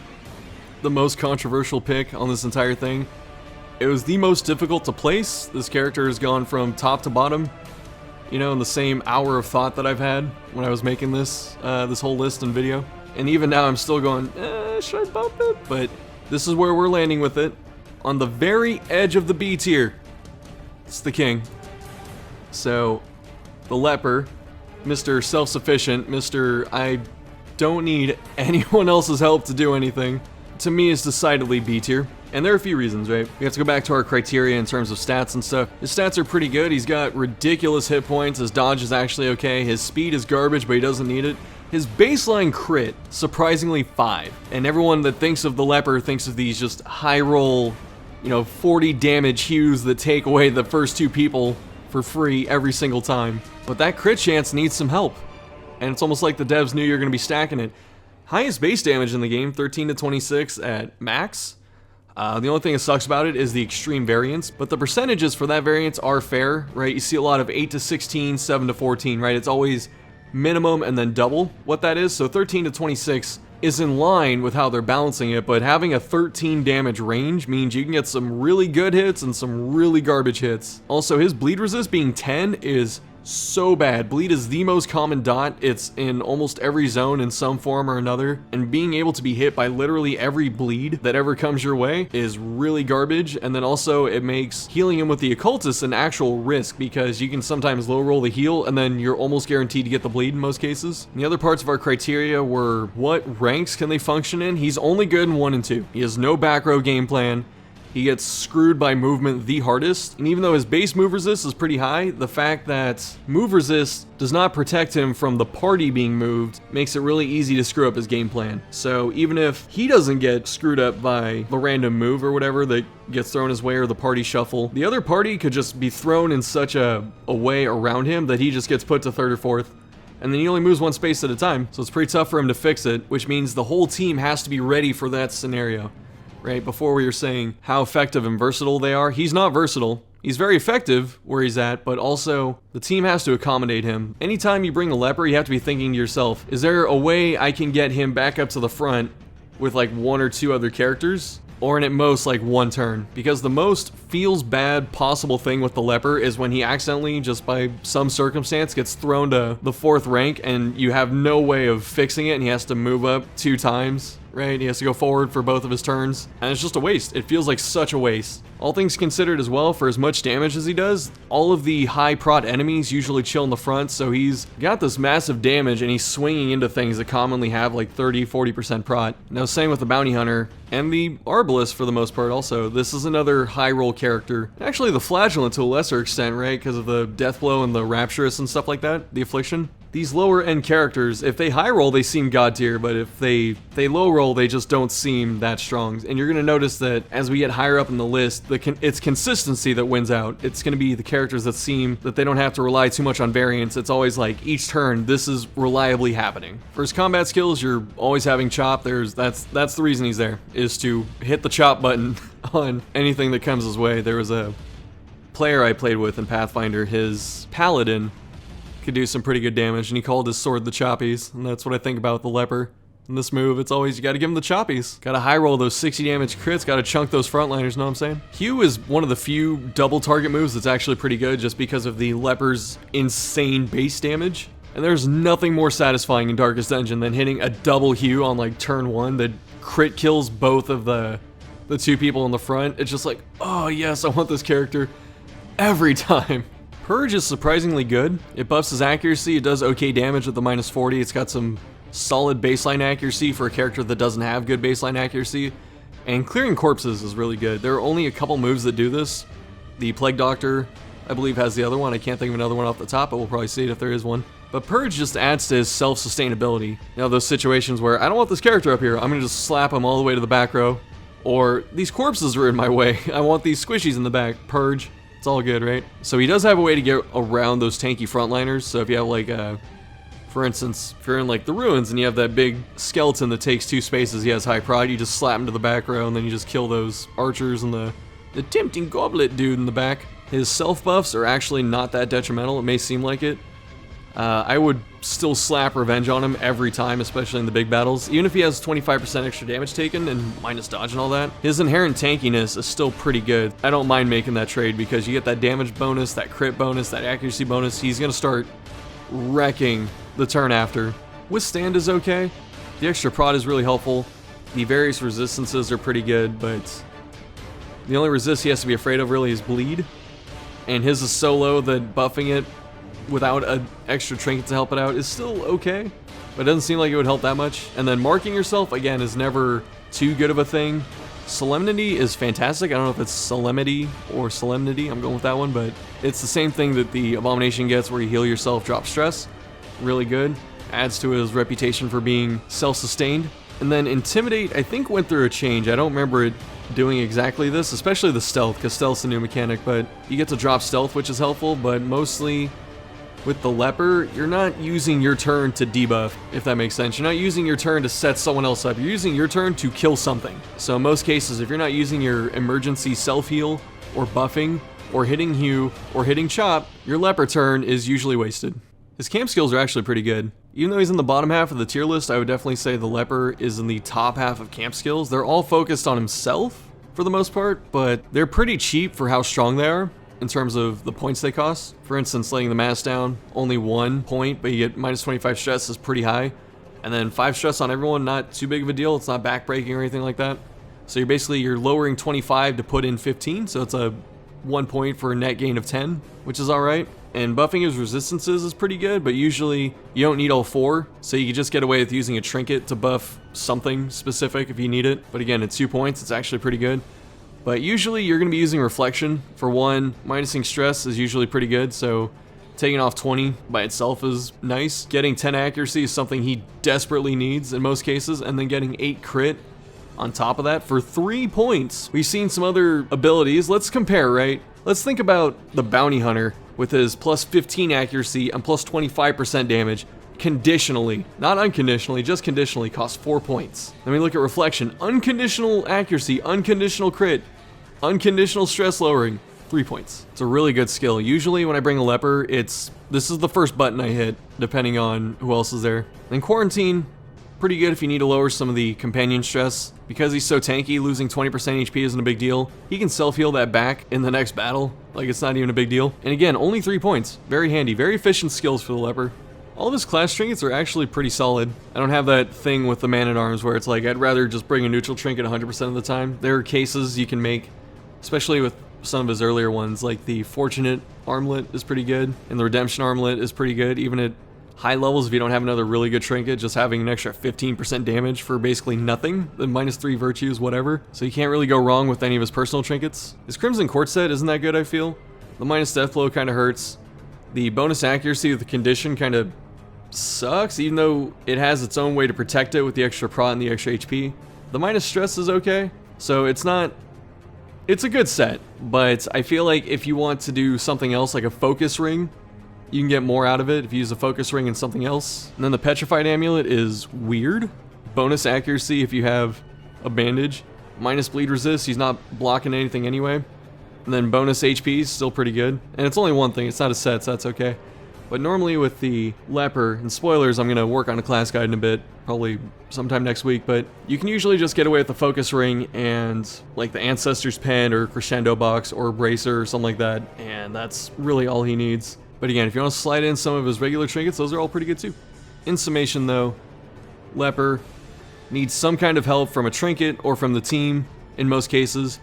the most controversial pick on this entire thing. It was the most difficult to place. This character has gone from top to bottom, you know, in the same hour of thought that I've had when I was making this whole list and video. And even now I'm still going, should I bump it? But this is where we're landing with it. On the very edge of the B tier. It's the king. So, the Leper, Mr. Self-Sufficient, Mr. I don't need anyone else's help to do anything, to me is decidedly B tier. And there are a few reasons, right? We have to go back to our criteria in terms of stats and stuff. His stats are pretty good. He's got ridiculous hit points. His dodge is actually okay. His speed is garbage, but he doesn't need it. His baseline crit, surprisingly 5. And everyone that thinks of the Leper thinks of these just high roll, 40 damage Hues that take away the first 2 people for free every single time. But that crit chance needs some help. And it's almost like the devs knew you're going to be stacking it. Highest base damage in the game, 13 to 26 at max. The only thing that sucks about it is the extreme variance, but the percentages for that variance are fair, right? You see a lot of 8 to 16, 7 to 14, right? It's always minimum and then double what that is. So 13 to 26 is in line with how they're balancing it, but having a 13 damage range means you can get some really good hits and some really garbage hits. Also, his bleed resist being 10 is so bad. Bleed is the most common dot. It's in almost every zone in some form or another, and being able to be hit by literally every bleed that ever comes your way is really garbage. And then also it makes healing him with the occultist an actual risk, because you can sometimes low roll the heal and then you're almost guaranteed to get the bleed in most cases. And the other parts of our criteria were what ranks can they function in. He's only good in 1 and 2. He has no back row game plan. He gets screwed by movement the hardest, and even though his base move resist is pretty high, the fact that move resist does not protect him from the party being moved makes it really easy to screw up his game plan. So even if he doesn't get screwed up by the random move or whatever that gets thrown his way or the party shuffle, the other party could just be thrown in such a way around him that he just gets put to 3rd or 4th. And then he only moves 1 space at a time, so it's pretty tough for him to fix it, which means the whole team has to be ready for that scenario. Right, before we were saying how effective and versatile they are, he's not versatile. He's very effective where he's at, but also the team has to accommodate him. Anytime you bring a Leper, you have to be thinking to yourself, is there a way I can get him back up to the front with like 1 or 2 other characters? Or in at most like 1 turn? Because the most feels bad possible thing with the Leper is when he accidentally, just by some circumstance, gets thrown to the 4th rank and you have no way of fixing it and he has to move up 2 times. Right? He has to go forward for both of his turns, and it's just a waste. It feels like such a waste. All things considered as well, for as much damage as he does, all of the high prot enemies usually chill in the front, so he's got this massive damage and he's swinging into things that commonly have like 30-40% prot. Now same with the Bounty Hunter, and the Arbalest for the most part also. This is another high roll character. Actually the Flagellant to a lesser extent, right? Because of the Death Blow and the Rapturous and stuff like that, the Affliction. These lower end characters, if they high roll, they seem god tier, but if they low roll, they just don't seem that strong. And you're gonna notice that as we get higher up in the list, it's consistency that wins out. It's gonna be the characters that seem that they don't have to rely too much on variance. It's always like each turn, this is reliably happening. For his combat skills, you're always having chop. That's the reason he's there, is to hit the chop button on anything that comes his way. There was a player I played with in Pathfinder, his paladin could do some pretty good damage, and he called his sword the choppies, and that's what I think about with the Leper. In this move, it's always, you gotta give him the choppies. Gotta high roll those 60 damage crits, gotta chunk those frontliners, know what I'm saying? Hue is one of the few double target moves that's actually pretty good, just because of the Leper's insane base damage. And there's nothing more satisfying in Darkest Dungeon than hitting a double Hue on like turn 1 that crit kills both of the 2 people in the front. It's just like, oh yes, I want this character every time. Purge is surprisingly good. It buffs his accuracy, it does okay damage with the -40, it's got some solid baseline accuracy for a character that doesn't have good baseline accuracy, and clearing corpses is really good. There are only a couple moves that do this. The Plague Doctor, I believe, has the other one. I can't think of another one off the top, but we'll probably see it if there is one. But Purge just adds to his self-sustainability. You know, those situations where I don't want this character up here, I'm gonna just slap him all the way to the back row. Or, these corpses are in my way, I want these squishies in the back. Purge. It's all good, right? So he does have a way to get around those tanky frontliners. So if you have like, for instance, if you're in like the ruins and you have that big skeleton that takes 2 spaces, he has high pride, you just slap him to the back row and then you just kill those archers and the tempting goblet dude in the back. His self buffs are actually not that detrimental. It may seem like it. I would still slap revenge on him every time, especially in the big battles. Even if he has 25% extra damage taken and minus dodge and all that, his inherent tankiness is still pretty good. I don't mind making that trade because you get that damage bonus, that crit bonus, that accuracy bonus. He's gonna start wrecking the turn after. Withstand is okay. The extra prod is really helpful. The various resistances are pretty good, but the only resist he has to be afraid of really is bleed. And his is so low that buffing it without an extra trinket to help it out is still okay, but it doesn't seem like it would help that much. And then marking yourself, again, is never too good of a thing. Solemnity is fantastic. I don't know if it's Solemnity or Solemnity, I'm going with that one, but it's the same thing that the Abomination gets where you heal yourself, drop stress. Really good. adds to his reputation for being self-sustained. And then Intimidate, I think, went through a change. I don't remember it doing exactly this, especially the Stealth, because Stealth's a new mechanic, but you get to drop Stealth, which is helpful, but mostly with the Leper, you're not using your turn to debuff, if that makes sense. You're not using your turn to set someone else up. You're using your turn to kill something. So in most cases, if you're not using your emergency self-heal, or buffing, or hitting Hew, or hitting Chop, your Leper turn is usually wasted. His camp skills are actually pretty good. Even though he's in the bottom half of the tier list, I would definitely say the Leper is in the top half of camp skills. They're all focused on himself, for the most part, but they're pretty cheap for how strong they are in terms of the points they cost. For instance, laying the mask down, only 1 point, but you get minus 25 stress is pretty high. And then 5 stress on everyone, not too big of a deal. It's not backbreaking or anything like that. So you're lowering 25 to put in 15, so it's a 1 point for a net gain of 10, which is alright. And buffing his resistances is pretty good, but usually you don't need all 4, so you can just get away with using a trinket to buff something specific if you need it. But again, at 2 points, it's actually pretty good. But usually you're going to be using Reflection. For 1, minusing stress is usually pretty good, so taking off 20 by itself is nice. Getting 10 accuracy is something he desperately needs in most cases, and then getting 8 crit on top of that for 3 points. We've seen some other abilities. Let's compare, right? Let's think about the Bounty Hunter with his plus 15 accuracy and plus 25% damage. Conditionally, not unconditionally, just conditionally, costs 4 points. Then we look at Reflection, unconditional accuracy, unconditional crit, unconditional stress lowering, 3 points. It's a really good skill. Usually when I bring a Leper, this is the first button I hit, depending on who else is there. Then Quarantine, pretty good if you need to lower some of the companion stress. Because he's so tanky, losing 20% HP isn't a big deal. He can self-heal that back in the next battle, like it's not even a big deal. And again, only 3 points. Very handy, very efficient skills for the Leper. All of his class trinkets are actually pretty solid. I don't have that thing with the Man-at-Arms where it's like, I'd rather just bring a neutral trinket 100% of the time. There are cases you can make, especially with some of his earlier ones, like the Fortunate Armlet is pretty good, and the Redemption Armlet is pretty good, even at high levels if you don't have another really good trinket, just having an extra 15% damage for basically nothing, the minus 3 virtues, whatever. So you can't really go wrong with any of his personal trinkets. His Crimson Court set isn't that good, I feel. The minus death blow kind of hurts. The bonus accuracy of the condition kind of sucks, even though it has its own way to protect it with the extra prot and the extra HP. The minus stress is okay, so it's a good set, but I feel like if you want to do something else like a focus ring, you can get more out of it if you use a focus ring and something else. And then the Petrified Amulet is weird. Bonus accuracy if you have a bandage. Minus bleed resist, he's not blocking anything anyway. And then bonus HP is still pretty good. And it's only one thing, it's not a set, so that's okay. But normally with the Leper, and spoilers, I'm going to work on a class guide in a bit, probably sometime next week, but you can usually just get away with the focus ring and like the Ancestor's Pen or Crescendo Box or Bracer or something like that, and that's really all he needs. But again, if you want to slide in some of his regular trinkets, those are all pretty good too. In summation though, Leper needs some kind of help from a trinket or from the team in most cases.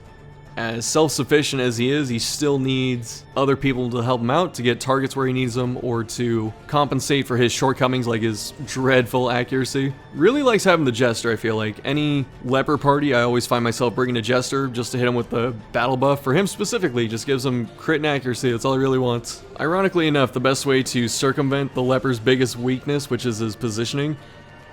As self-sufficient as he is, he still needs other people to help him out, to get targets where he needs them, or to compensate for his shortcomings like his dreadful accuracy. Really likes having the Jester, I feel like. Any Leper party, I always find myself bringing a Jester just to hit him with the battle buff. For him specifically, just gives him crit and accuracy, that's all he really wants. Ironically enough, the best way to circumvent the Leper's biggest weakness, which is his positioning,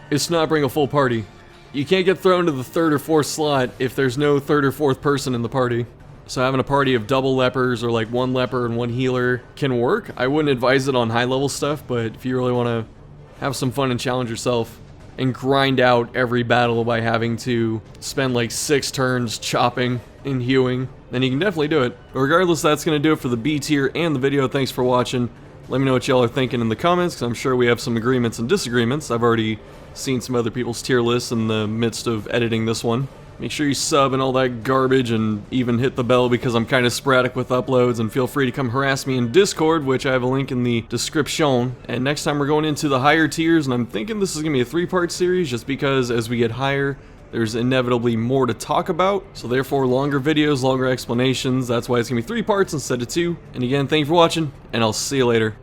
is to not bring a full party. You can't get thrown to the 3rd or 4th slot if there's no 3rd or 4th person in the party. So having a party of double Lepers or like 1 Leper and 1 healer can work. I wouldn't advise it on high level stuff, but if you really want to have some fun and challenge yourself and grind out every battle by having to spend like 6 turns chopping and hewing, then you can definitely do it. But regardless, that's going to do it for the B tier and the video. Thanks for watching. Let me know what y'all are thinking in the comments, because I'm sure we have some agreements and disagreements. I've already seen some other people's tier lists in the midst of editing this one. Make sure you sub and all that garbage, and even hit the bell because I'm kind of sporadic with uploads, and feel free to come harass me in Discord, which I have a link in the description. And next time we're going into the higher tiers, and I'm thinking this is going to be a 3-part series just because as we get higher, there's inevitably more to talk about. So therefore, longer videos, longer explanations. That's why it's going to be 3 parts instead of 2. And again, thank you for watching, and I'll see you later.